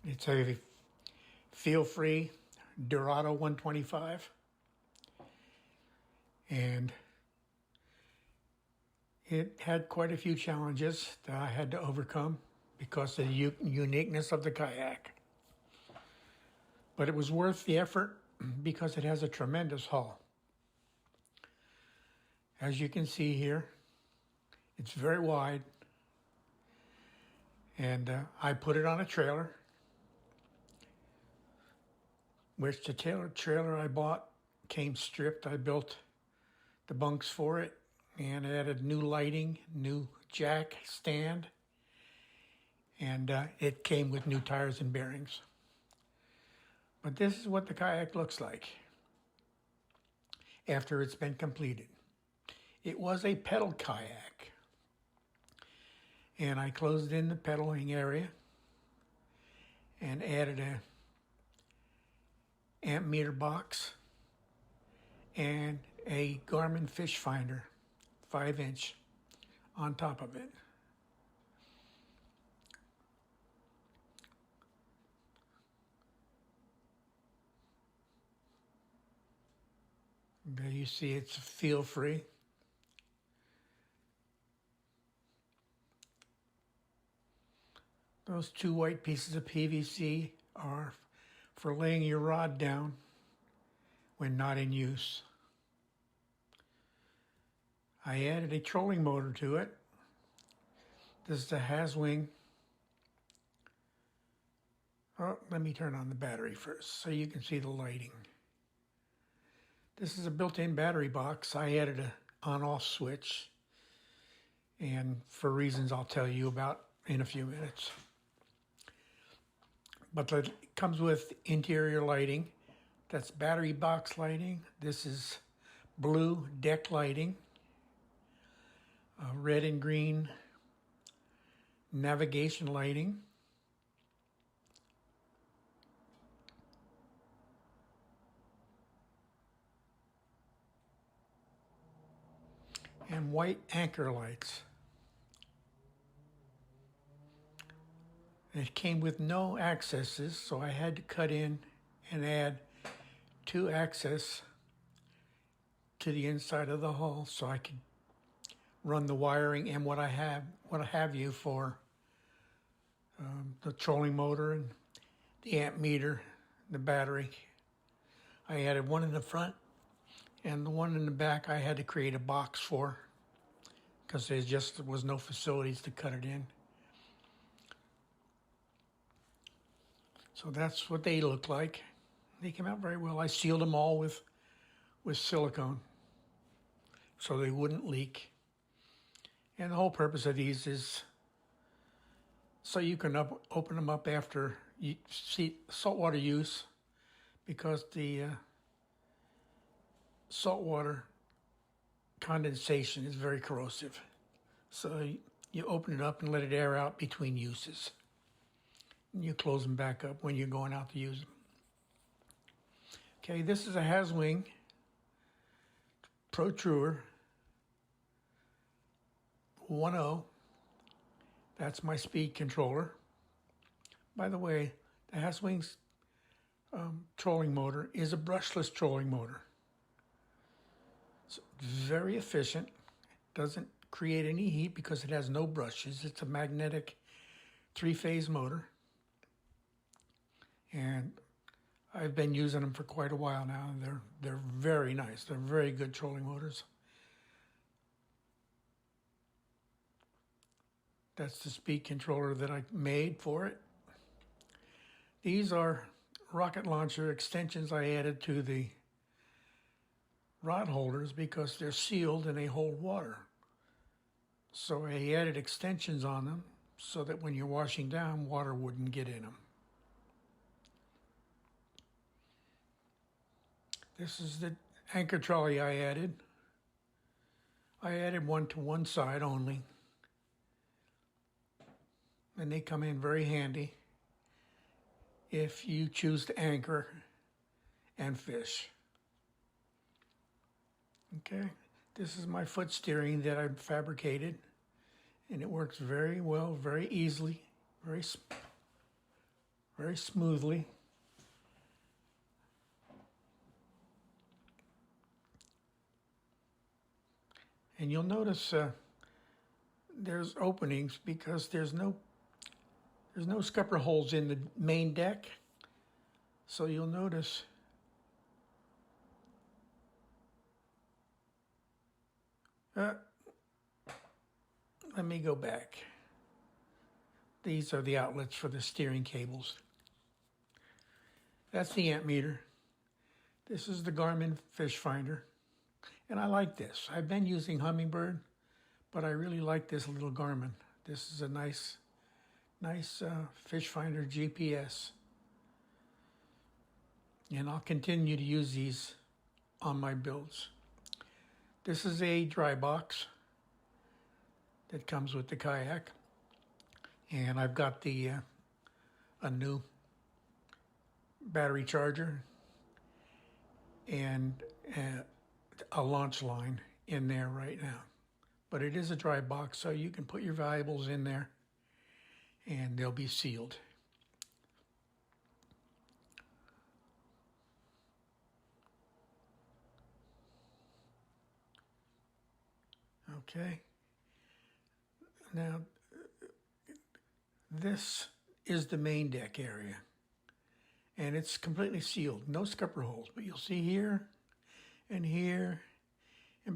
It's a Feel Free Dorado 125, and it had quite a few challenges that I had to overcome because of the uniqueness of the kayak. But it was worth the effort because it has a tremendous hull. As you can see here, it's very wide, and I put it on a trailer, which the trailer I bought came stripped. I built the bunks for it and added new lighting, new jack stand, and it came with new tires and bearings. But this is what the kayak looks like after it's been completed. It was a pedal kayak, and I closed in the pedaling area and added a amp meter box and a Garmin fish finder, 5-inch, on top of it. There you see it's Feel Free. Those two white pieces of PVC are for laying your rod down when not in use. I added a trolling motor to it. This is a Haswing. Oh, let me turn on the battery first so you can see the lighting. This is a built-in battery box. I added an on-off switch, and for reasons I'll tell you about in a few minutes. But it comes with interior lighting. That's battery box lighting. This is blue deck lighting. Red and green navigation lighting. And white anchor lights. It came with no accesses, so I had to cut in and add 2 access to the inside of the hull so I could run the wiring and what have you for the trolling motor and the amp meter, the battery. I added one in the front, and the one in the back I had to create a box for because there just was no facilities to cut it in. So that's what they look like. They came out very well. I sealed them all with silicone so they wouldn't leak. And the whole purpose of these is so you can open them up after you see saltwater use, because the saltwater condensation is very corrosive. So you open it up and let it air out between uses. And you close them back up when you're going out to use them. Okay, this is a Haswing Pro Truer 1.0. That's my speed controller. By the way, the Haswing's trolling motor is a brushless trolling motor. It's very efficient. Doesn't create any heat because it has no brushes. It's a magnetic 3-phase motor. And I've been using them for quite a while now. They're very nice. They're very good trolling motors. That's the speed controller that I made for it. These are rocket launcher extensions I added to the rod holders because they're sealed and they hold water. So I added extensions on them so that when you're washing down, water wouldn't get in them. This is the anchor trolley I added. I added one to one side only. And they come in very handy if you choose to anchor and fish. Okay, this is my foot steering that I fabricated, and it works very well, very easily, very smoothly. And you'll notice there's openings because there's no scupper holes in the main deck. So you'll notice let me go back. These are the outlets for the steering cables. That's the amp meter. This is the Garmin fish finder. And I like this. I've been using Humminbird, but I really like this little Garmin. This is a nice fish finder GPS. And I'll continue to use these on my builds. This is a dry box that comes with the Kayak. And I've got the a new battery charger and a launch line in there right now. But it is a dry box, so you can put your valuables in there and they'll be sealed. Okay. Now, this is the main deck area. And it's completely sealed, no scupper holes. But you'll see here and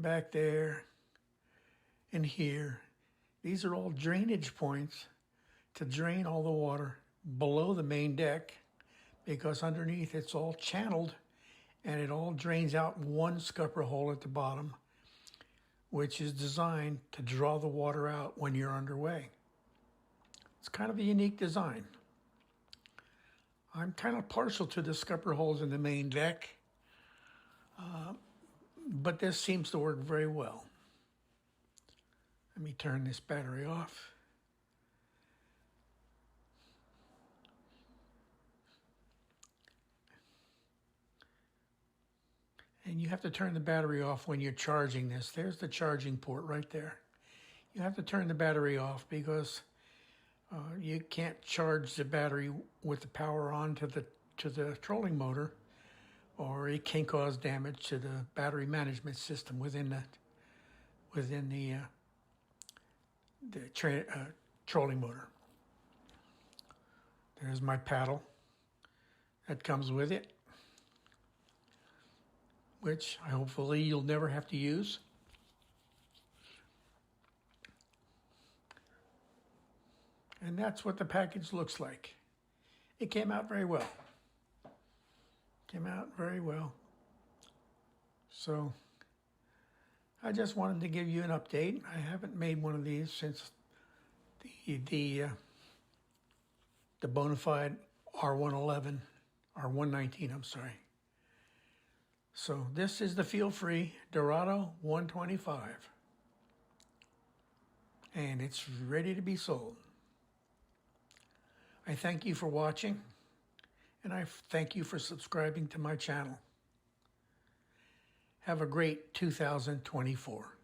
back there and here. These are all drainage points to drain all the water below the main deck, because underneath it's all channeled and it all drains out one scupper hole at the bottom, which is designed to draw the water out when you're underway. It's kind of a unique design. I'm kind of partial to the scupper holes in the main deck, but this seems to work very well. Let me turn this battery off. And you have to turn the battery off when you're charging this. There's the charging port right there. You have to turn the battery off because you can't charge the battery with the power on to the trolling motor, or it can cause damage to the battery management system within the trolling motor. There's my paddle that comes with it, which hopefully you'll never have to use. And that's what the package looks like. It came out very well. Came out very well. So I just wanted to give you an update. I haven't made one of these since the Bonafide R111, R119, I'm sorry. So this is the Feel Free Dorado 125. And it's ready to be sold. I thank you for watching, and I thank you for subscribing to my channel. Have a great 2024.